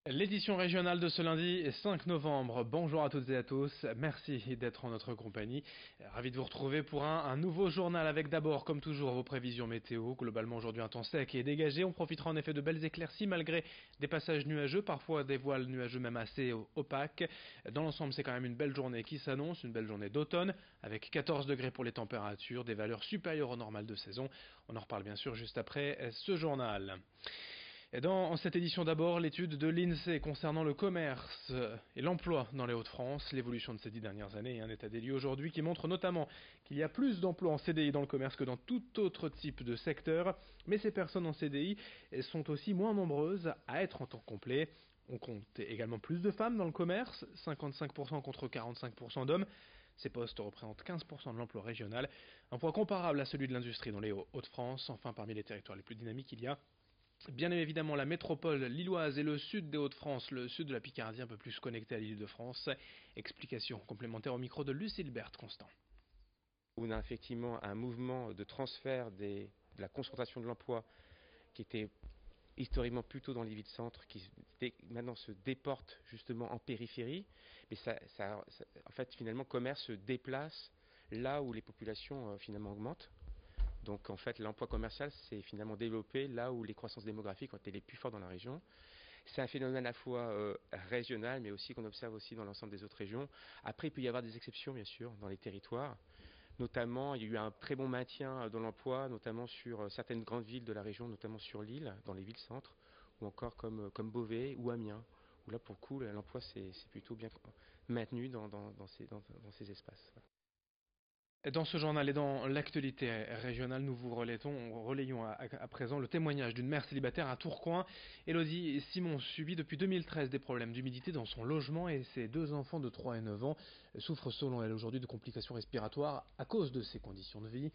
L'édition régionale de ce lundi 5 novembre. Bonjour à toutes et à tous. Merci d'être en notre compagnie. Ravi de vous retrouver pour un nouveau journal avec d'abord, comme toujours, vos prévisions météo. Globalement aujourd'hui un temps sec et dégagé. On profitera en effet de belles éclaircies malgré des passages nuageux, parfois des voiles nuageux même assez opaques. Dans l'ensemble, c'est quand même une belle journée qui s'annonce, une belle journée d'automne avec 14 degrés pour les températures, des valeurs supérieures au normal de saison. On en reparle bien sûr juste après ce journal. Et dans cette édition d'abord, l'étude de l'INSEE concernant le commerce et l'emploi dans les Hauts-de-France, l'évolution de ces 10 dernières années et un état des lieux aujourd'hui qui montre notamment qu'il y a plus d'emplois en CDI dans le commerce que dans tout autre type de secteur, mais ces personnes en CDI sont aussi moins nombreuses à être en temps complet. On compte également plus de femmes dans le commerce, 55% contre 45% d'hommes. Ces postes représentent 15% de l'emploi régional, un poids comparable à celui de l'industrie dans les Hauts-de-France. Enfin, parmi les territoires les plus dynamiques, il y a bien évidemment la métropole lilloise et le sud des Hauts-de-France, le sud de la Picardie un peu plus connecté à l'île de France. Explication complémentaire au micro de Lucille Berthe Constant. On a effectivement un mouvement de transfert de la concentration de l'emploi qui était historiquement plutôt dans les villes-centres, qui maintenant se déporte justement en périphérie. Mais en fait, finalement, commerce se déplace là où les populations finalement augmentent. Donc en fait, l'emploi commercial s'est finalement développé là où les croissances démographiques ont été les plus fortes dans la région. C'est un phénomène à la fois régional, mais aussi qu'on observe aussi dans l'ensemble des autres régions. Après, il peut y avoir des exceptions, bien sûr, dans les territoires. Notamment, il y a eu un très bon maintien dans l'emploi, notamment sur certaines grandes villes de la région, notamment sur l'île, dans les villes-centres, ou encore comme Beauvais ou Amiens, où là, pour le coup, l'emploi c'est plutôt bien maintenu dans ces espaces. Voilà. Dans ce journal et dans l'actualité régionale, nous vous relayons à présent le témoignage d'une mère célibataire à Tourcoing. Élodie Simon subit depuis 2013 des problèmes d'humidité dans son logement et ses deux enfants de 3 et 9 ans souffrent selon elle aujourd'hui de complications respiratoires à cause de ses conditions de vie.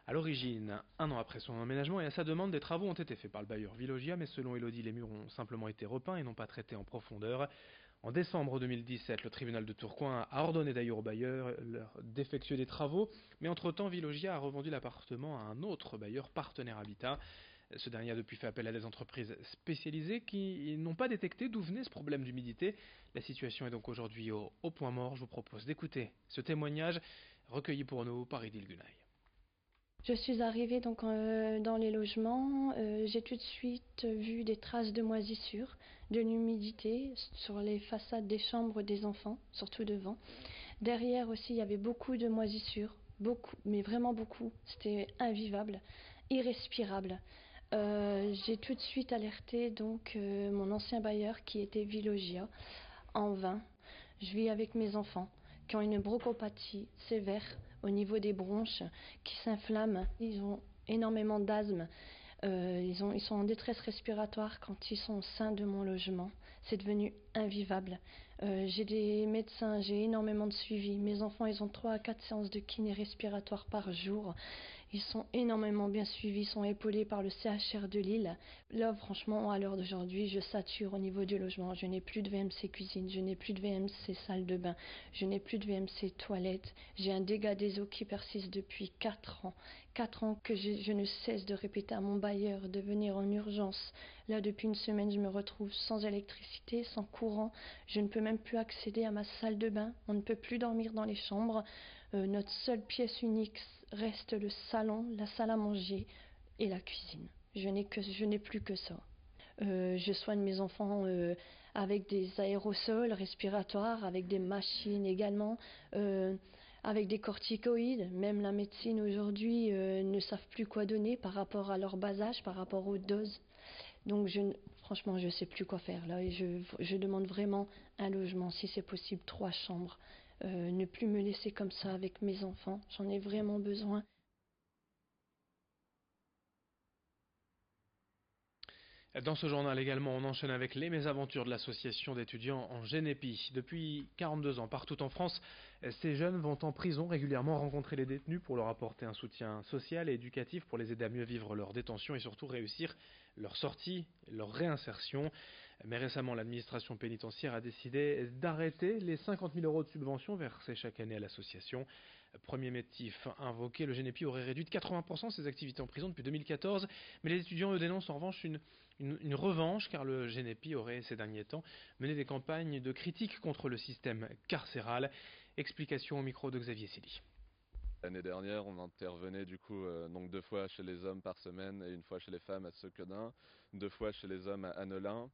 À l'origine, un an après son emménagement et à sa demande, des travaux ont été faits par le bailleur Vilogia, mais selon Élodie, les murs ont simplement été repeints et non pas traités en profondeur. En décembre 2017, le tribunal de Tourcoing a ordonné d'ailleurs au bailleur d'effectuer des travaux, mais entre-temps, Vilogia a revendu l'appartement à un autre bailleur partenaire Habitat. Ce dernier a depuis fait appel à des entreprises spécialisées qui n'ont pas détecté d'où venait ce problème d'humidité. La situation est donc aujourd'hui au point mort. Je vous propose d'écouter ce témoignage recueilli pour nous par Idil Gunay. Je suis arrivée donc dans les logements. J'ai tout de suite vu des traces de moisissure, de l'humidité sur les façades des chambres des enfants, surtout devant. Derrière aussi, il y avait beaucoup de moisissures, beaucoup, mais vraiment beaucoup. C'était invivable, irrespirable. J'ai tout de suite alerté donc mon ancien bailleur qui était Vilogia. En vain. Je vis avec mes enfants qui ont une bronchopathie sévère au niveau des bronches qui s'inflamment. Ils ont énormément d'asthme. Ils sont en détresse respiratoire quand ils sont au sein de mon logement. C'est devenu invivable. J'ai des médecins, j'ai énormément de suivi. Mes enfants, ils ont 3 à 4 séances de kiné respiratoire par jour. Ils sont énormément bien suivis, ils sont épaulés par le CHR de Lille. Là, franchement, à l'heure d'aujourd'hui, je sature au niveau du logement. Je n'ai plus de VMC cuisine, je n'ai plus de VMC salle de bain, je n'ai plus de VMC toilette. J'ai un dégât des eaux qui persiste depuis 4 ans. 4 ans que je ne cesse de répéter à mon bailleur de venir en urgence. Là, depuis une semaine, je me retrouve sans électricité, sans courant. Je ne peux même plus accéder à ma salle de bain. On ne peut plus dormir dans les chambres. Notre seule pièce unique reste le salon, la salle à manger et la cuisine. Je n'ai plus que ça. Je soigne mes enfants avec des aérosols respiratoires, avec des machines également, avec des corticoïdes. Même la médecine aujourd'hui ne savent plus quoi donner par rapport à leur bas âge, par rapport aux doses. Donc franchement, je ne sais plus quoi faire là. Et je demande vraiment un logement, si c'est possible, 3 chambres. Ne plus me laisser comme ça avec mes enfants. J'en ai vraiment besoin. Dans ce journal également, on enchaîne avec les mésaventures de l'association d'étudiants en Génépi. Depuis 42 ans, partout en France, ces jeunes vont en prison régulièrement rencontrer les détenus pour leur apporter un soutien social et éducatif pour les aider à mieux vivre leur détention et surtout réussir leur sortie, leur réinsertion. Mais récemment, l'administration pénitentiaire a décidé d'arrêter les 50 000 euros de subventions versées chaque année à l'association. Premier motif invoqué, le Génépi aurait réduit de 80% ses activités en prison depuis 2014, mais les étudiants eux dénoncent en revanche une Une revanche car le GENEPI aurait ces derniers temps mené des campagnes de critique contre le système carcéral. Explication au micro de Xavier Silly. L'année dernière, on intervenait du coup donc 2 fois chez les hommes par semaine et 1 fois chez les femmes à Sequedin, 2 fois chez les hommes à Annelin.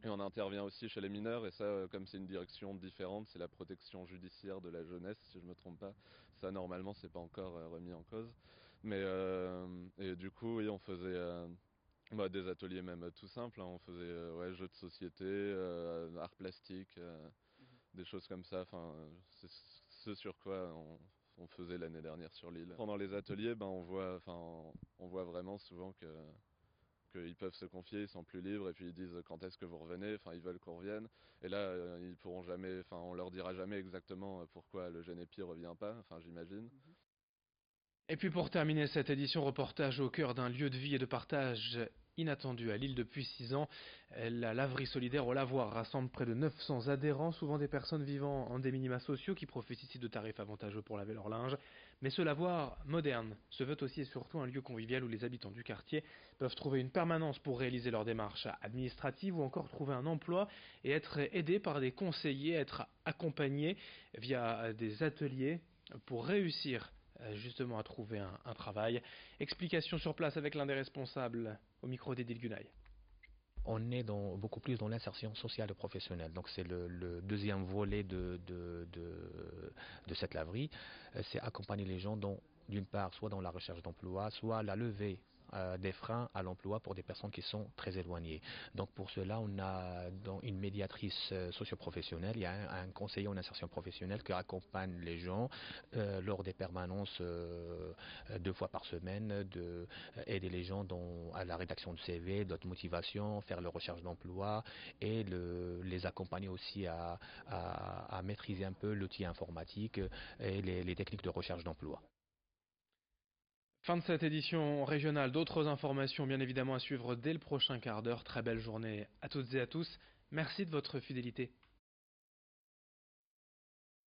Et on intervient aussi chez les mineurs, et ça, comme c'est une direction différente, c'est la protection judiciaire de la jeunesse, si je ne me trompe pas. Ça, normalement, c'est pas encore remis en cause. Mais et du coup, oui, on faisait des ateliers même tout simples. Hein. On faisait jeux de société, arts plastiques, des choses comme ça. Enfin, c'est ce sur quoi on faisait l'année dernière sur l'île. Pendant les ateliers, on voit vraiment souvent qu'ils peuvent se confier, ils sont plus libres et puis ils disent quand est-ce que vous revenez, enfin ils veulent qu'on revienne. Et là, ils pourront jamais, enfin on leur dira jamais exactement pourquoi le GENEPI revient pas, enfin j'imagine. Et puis pour terminer cette édition, reportage au cœur d'un lieu de vie et de partage inattendu à Lille depuis 6 ans. La laverie solidaire au lavoir rassemble près de 900 adhérents, souvent des personnes vivant en des minima sociaux qui profitent ici de tarifs avantageux pour laver leur linge. Mais ce lavoir moderne se veut aussi et surtout un lieu convivial où les habitants du quartier peuvent trouver une permanence pour réaliser leurs démarches administratives ou encore trouver un emploi et être aidés par des conseillers, être accompagnés via des ateliers pour réussir justement à trouver un travail. Explication sur place avec l'un des responsables au micro d'Edil Gunay. On est beaucoup plus dans l'insertion sociale et professionnelle. Donc c'est le deuxième volet de cette laverie. C'est accompagner les gens d'une part, soit dans la recherche d'emploi, soit la levée des freins à l'emploi pour des personnes qui sont très éloignées. Donc pour cela, on a une médiatrice socioprofessionnelle, il y a un conseiller en insertion professionnelle qui accompagne les gens lors des permanences 2 fois par semaine, aider les gens à la rédaction de CV, d'autres motivations, faire leur recherche d'emploi et les accompagner aussi à maîtriser un peu l'outil informatique et les techniques de recherche d'emploi. Fin de cette édition régionale, d'autres informations bien évidemment à suivre dès le prochain quart d'heure. Très belle journée à toutes et à tous. Merci de votre fidélité.